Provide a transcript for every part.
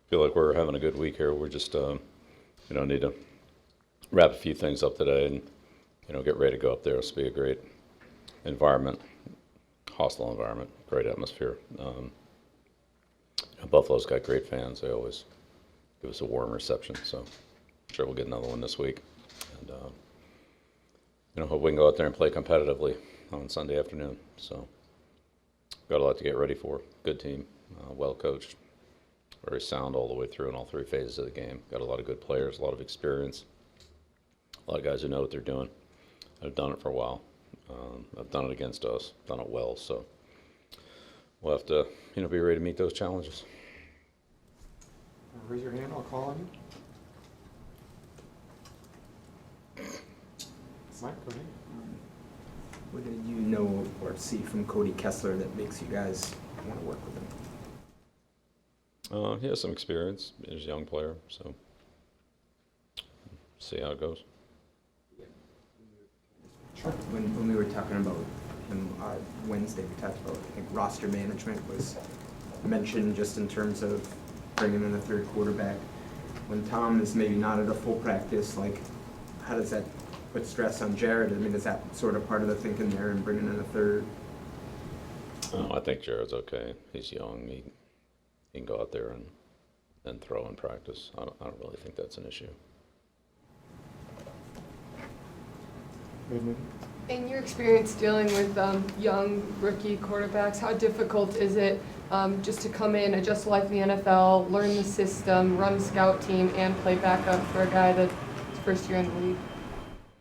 feel like we're having a good week here. We're just, need to wrap a few things up today and, get ready to go up there. It's be a great environment, hostile environment, great atmosphere. Buffalo's got great fans. They always give us a warm reception. So I'm sure we'll get another one this week. And, hope we can go out there and play competitively on Sunday afternoon. So got a lot to get ready for. Good team, well coached, very sound all the way through in all three phases of the game. Got a lot of good players, a lot of experience, a lot of guys who know what they're doing. I've done it for a while. I've done it against us, done it well. So we'll have to, be ready to meet those challenges. Raise your hand, I'll call on you. Mike, go ahead. What did you know or see from Cody Kessler that makes you guys want to work with him? He has some experience. He's a young player, so see how it goes. Sure. When we were talking about him Wednesday, we talked about, I think, roster management was mentioned just in terms of bringing in a third quarterback. When Tom is maybe not at a full practice, like, how does that put stress on Jared? I mean, is that sort of part of the thinking there and bringing in a third? I think Jared's okay. He's young. He can go out there and throw in practice. I don't really think that's an issue. In your experience dealing with young rookie quarterbacks, how difficult is it just to come in, adjust life in the NFL, learn the system, run a scout team, and play backup for a guy that's first year in the league?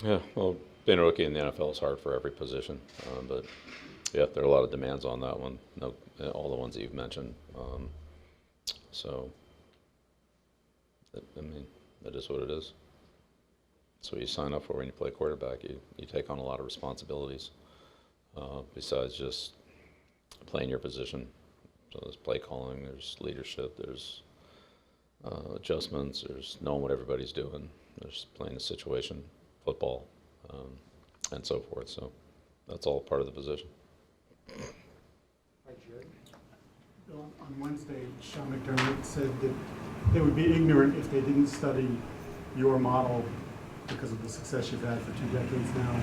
Yeah, well, being a rookie in the NFL is hard for every position, but yeah, there are a lot of demands on that one. No, all the ones that you've mentioned. So, I mean, that is what it is. That's what you sign up for when you play quarterback. You take on a lot of responsibilities besides just playing your position. So there's play calling, there's leadership, there's adjustments, there's knowing what everybody's doing, there's playing the situation, football, and so forth. So that's all part of the position. Bill, on Wednesday, Sean McDermott said that they would be ignorant if they didn't study your model because of the success you've had for 2 decades now.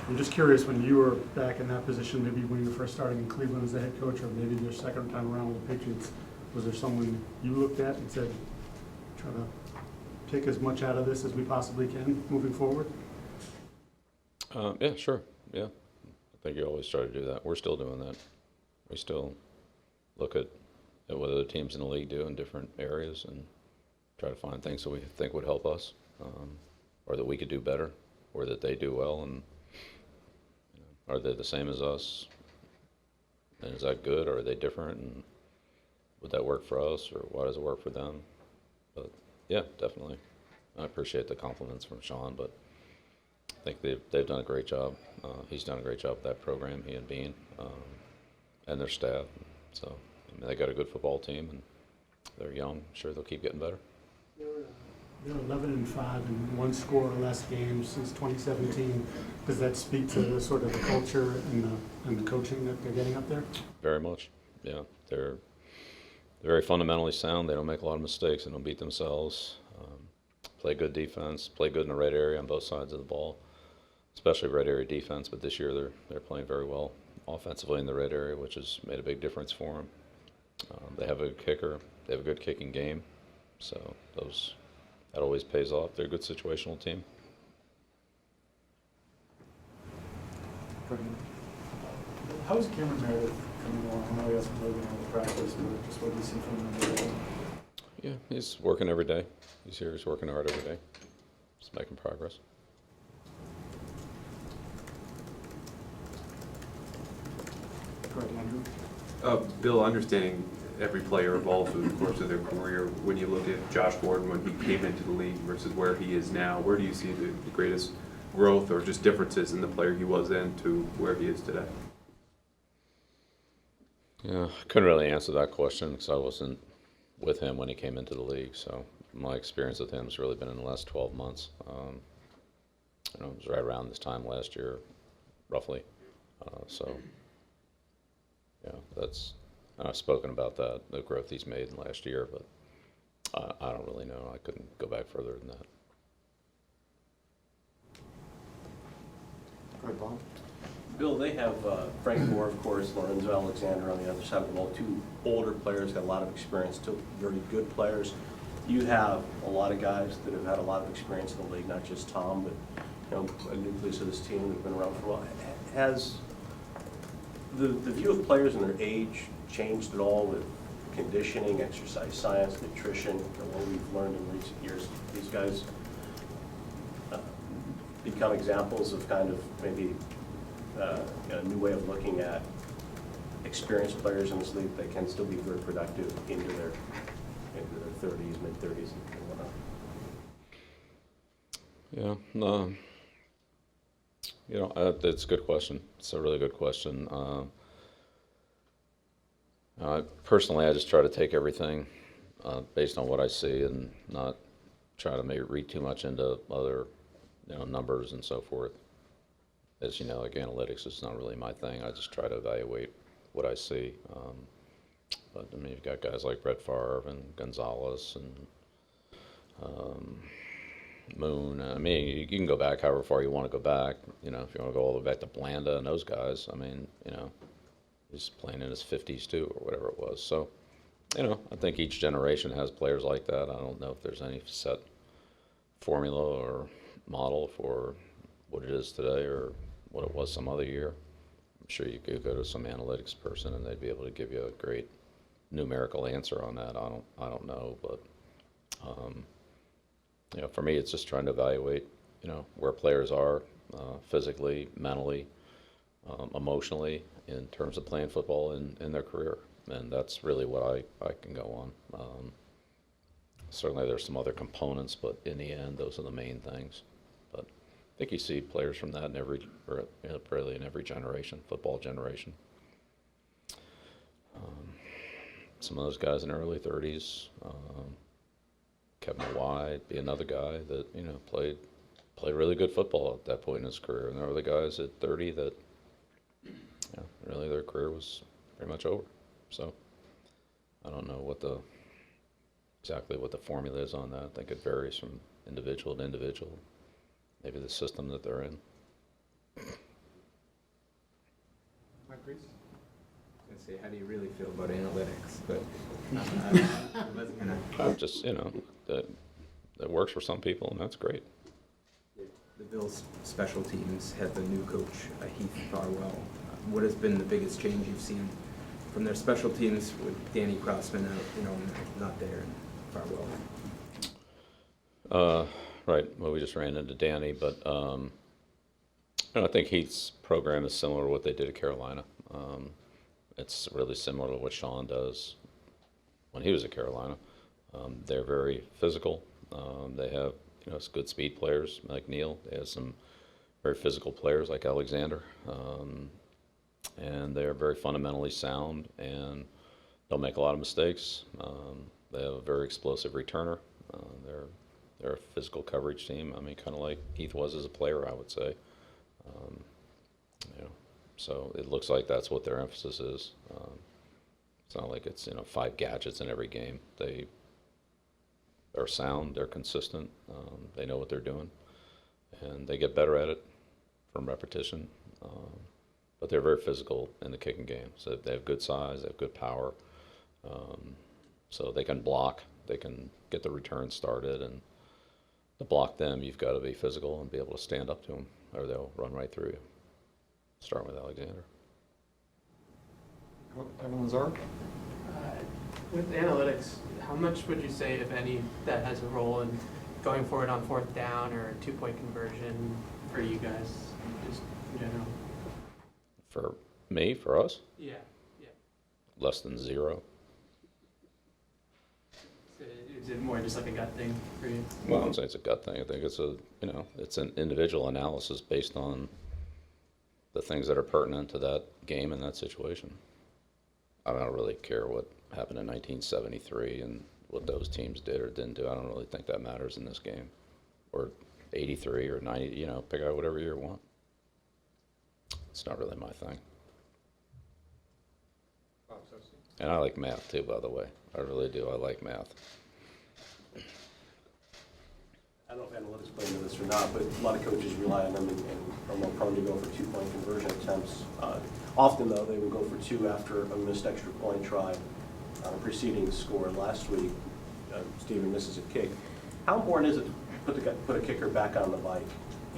I'm just curious, when you were back in that position, maybe when you were first starting in Cleveland as the head coach, or maybe your second time around with the Patriots, was there someone you looked at and said, try to take as much out of this as we possibly can moving forward? Yeah, sure. Yeah. I think you always try to do that. We're still doing that. We still look at what other teams in the league do in different areas and try to find things that we think would help us, or that we could do better, or that they do well, and are they the same as us? And is that good, or are they different? And would that work for us, or why does it work for them? But yeah, definitely. I appreciate the compliments from Sean, but I think they've done a great job. He's done a great job with that program, he and Bean, and their staff. So I mean, they got a good football team, and they're young. I'm sure they'll keep getting better. They're 11-5 in 1 score or less games since 2017. Does that speak to the sort of the culture and the coaching that they're getting up there? Very much. Yeah, they're very fundamentally sound. They don't make a lot of mistakes. They don't beat themselves. Play good defense. Play good in the right area on both sides of the ball, especially right area defense. But this year they're playing very well offensively in the red area, which has made a big difference for them. They have a kicker. They have a good kicking game. So that always pays off. They're a good situational team. How is Cameron Meredith coming along? I know he hasn't really been able to practice, but just what do you see from him today? Yeah, he's working every day. He's here. He's working hard every day. Just making progress. Go ahead, Andrew. Bill, understanding every player evolves through the course of their career, when you look at Josh Gordon when he came into the league versus where he is now, where do you see the greatest growth or just differences in the player he was then to where he is today? Yeah, I couldn't really answer that question because I wasn't with him when he came into the league. So my experience with him has really been in the last 12 months. It was right around this time last year, roughly. So yeah, I've spoken about that, the growth he's made in the last year, but I don't really know. I couldn't go back further than that. Go ahead, Bob. Bill, they have Frank Gore, of course, Lorenzo Alexander on the other side of the ball, two older players, got a lot of experience, two very good players. You have a lot of guys that have had a lot of experience in the league, not just Tom, but a nucleus of this team that have been around for a while. Has the view of players and their age changed at all with conditioning, exercise science, nutrition, what we've learned in recent years? These guys become examples of kind of maybe a new way of looking at experienced players in this league that can still be very productive into their 30s, mid-30s, and whatnot. Yeah, no. It's a good question. It's a really good question. Personally, I just try to take everything based on what I see and not try to maybe read too much into other, numbers and so forth. As you know, like analytics is not really my thing. I just try to evaluate what I see. But I mean, you've got guys like Brett Favre and Gonzalez and Moon. I mean, you can go back however far you want to go back. If you want to go all the way back to Blanda and those guys, I mean, he's playing in his 50s too, or whatever it was. So, I think each generation has players like that. I don't know if there's any set formula or model for what it is today or what it was some other year. I'm sure you could go to some analytics person and they'd be able to give you a great numerical answer on that. I don't know, but for me, it's just trying to evaluate, where players are physically, mentally, emotionally in terms of playing football in their career, and that's really what I can go on. Certainly, there's some other components, but in the end, those are the main things. But I think you see players from that really in every generation, football generation. Some of those guys in their early 30s. Kevin White, be another guy that played really good football at that point in his career, and there were the guys at 30 that really their career was pretty much over. So I don't know exactly what the formula is on that. I think it varies from individual to individual. Maybe the system that they're in. Mike Reese? I was gonna say, how do you really feel about analytics? But I wasn't gonna. Just that works for some people, and that's great. The Bills' special teams have a new coach, Heath Farwell. What has been the biggest change you've seen from their special teams with Danny Crossman out, not there, and Farwell? Right. Well, we just ran into Danny, but I think Heath's program is similar to what they did at Carolina. It's really similar to what Sean does when he was at Carolina. They're very physical. They have good speed players like Neal. They have some very physical players like Alexander, and they're very fundamentally sound and don't make a lot of mistakes. They have a very explosive returner. They're a physical coverage team. I mean, kind of like Heath was as a player, I would say. So it looks like that's what their emphasis is. It's not like it's 5 gadgets in every game. They're sound. They're consistent. They know what they're doing, and they get better at it from repetition. But they're very physical in the kicking game. So they have good size. They have good power. So they can block. They can get the return started, and to block them, you've got to be physical and be able to stand up to them, or they'll run right through you. Start with Alexander. Evan Lazar? With analytics, how much would you say, if any, that has a role in going forward on 4th down or 2-point conversion for you guys, just in general? For me, for us, Yeah. less than 0. So is it more just like a gut thing for you? Well, I wouldn't say it's a gut thing. I think it's it's an individual analysis based on the things that are pertinent to that game and that situation. I don't really care what happened in 1973 and what those teams did or didn't do. I don't really think that matters in this game. Or 83 or 90, pick out whatever year you want. It's not really my thing. Bob Sessions? And I like math too, by the way. I really do. I like math. I don't know if analytics play into this or not, but a lot of coaches rely on them and are more prone to go for two-point conversion attempts. Often, though, they will go for two after a missed extra point try on a preceding score. Last week, Steven misses a kick. How important is it to put a kicker back on the bike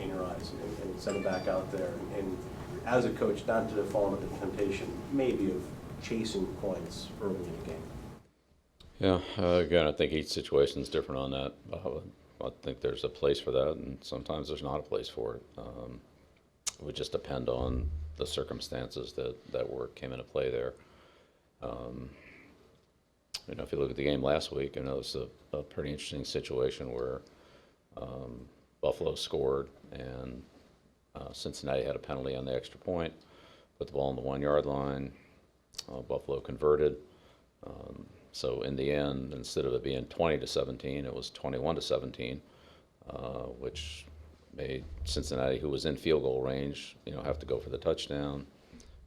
in your eyes and send him back out there? And as a coach, not to fall into the temptation maybe of chasing points early in the game. Yeah, again, I think each situation is different on that. I think there's a place for that, and sometimes there's not a place for it. It would just depend on the circumstances that came into play there. If you look at the game last week, it's a pretty interesting situation where Buffalo scored and Cincinnati had a penalty on the extra point, put the ball on the 1 yard line. Buffalo converted. So in the end, instead of it being 20-17, it was 21-17, which made Cincinnati, who was in field goal range, have to go for the touchdown.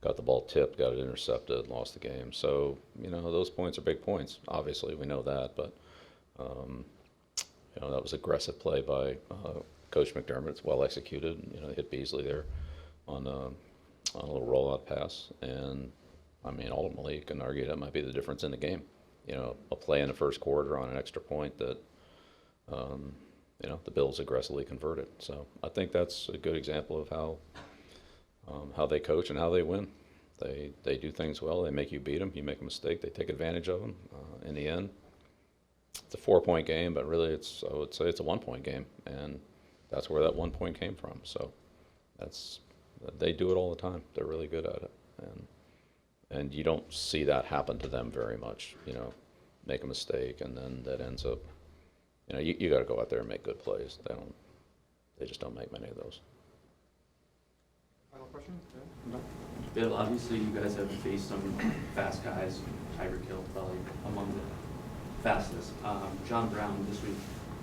Got the ball tipped, got it intercepted, lost the game. So, those points are big points. Obviously, we know that, but that was aggressive play by Coach McDermott. It's well executed. They hit Beasley there on a little rollout pass, and ultimately, you can argue that might be the difference in the game. A play in the first quarter on an extra point that the Bills aggressively converted. So I think that's a good example of how they coach and how they win. They do things well. They make you beat them. You make a mistake, they take advantage of them. In the end, it's a 4-point game, but really I would say it's a 1-point game, and that's where that 1 point came from. So they do it all the time. They're really good at it, and you don't see that happen to them very much. Make a mistake, and then that ends up. You got to go out there and make good plays. They just don't make many of those. Final question? No? Bill, obviously you guys have faced some fast guys. Tyreek Hill probably among the fastest. John Brown this week,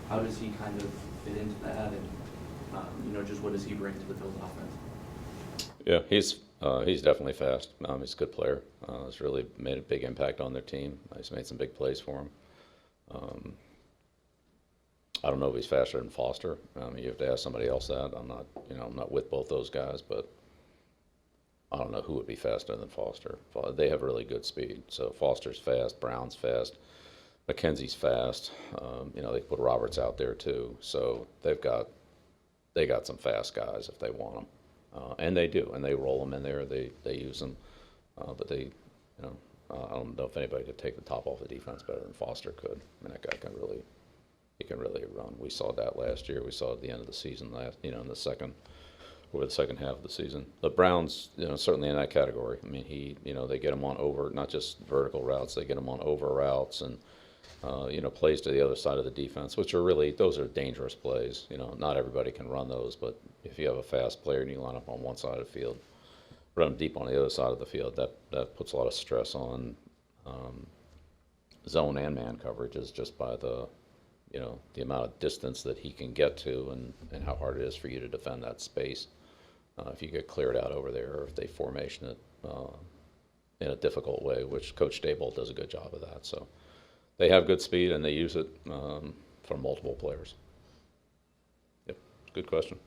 how does he kind of fit into that, and just what does he bring to the Bills offense? Yeah, he's definitely fast. He's a good player. He's really made a big impact on their team. He's made some big plays for him. I don't know if he's faster than Foster. You have to ask somebody else that. I'm not with both those guys, but I don't know who would be faster than Foster. They have really good speed. So Foster's fast, Brown's fast, McKenzie's fast. They put Roberts out there too. So they got some fast guys if they want them. And they do, and they roll them in there. They use them, but I don't know if anybody could take the top off the defense better than Foster could. That guy can really run. We saw that last year. We saw it at the end of the season in the second half of the season. But Brown's, certainly in that category. They get him on over, not just vertical routes. They get him on over routes and plays to the other side of the defense, which are those are dangerous plays. Not everybody can run those, but if you have a fast player and you line up on one side of the field, run them deep on the other side of the field, that puts a lot of stress on zone and man coverages just by the amount of distance that he can get to and how hard it is for you to defend that space. If you get cleared out over there, or if they formation it in a difficult way, which Coach Daboll does a good job of that. So they have good speed, and they use it for multiple players. Yep, good question.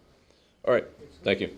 All right, thank you.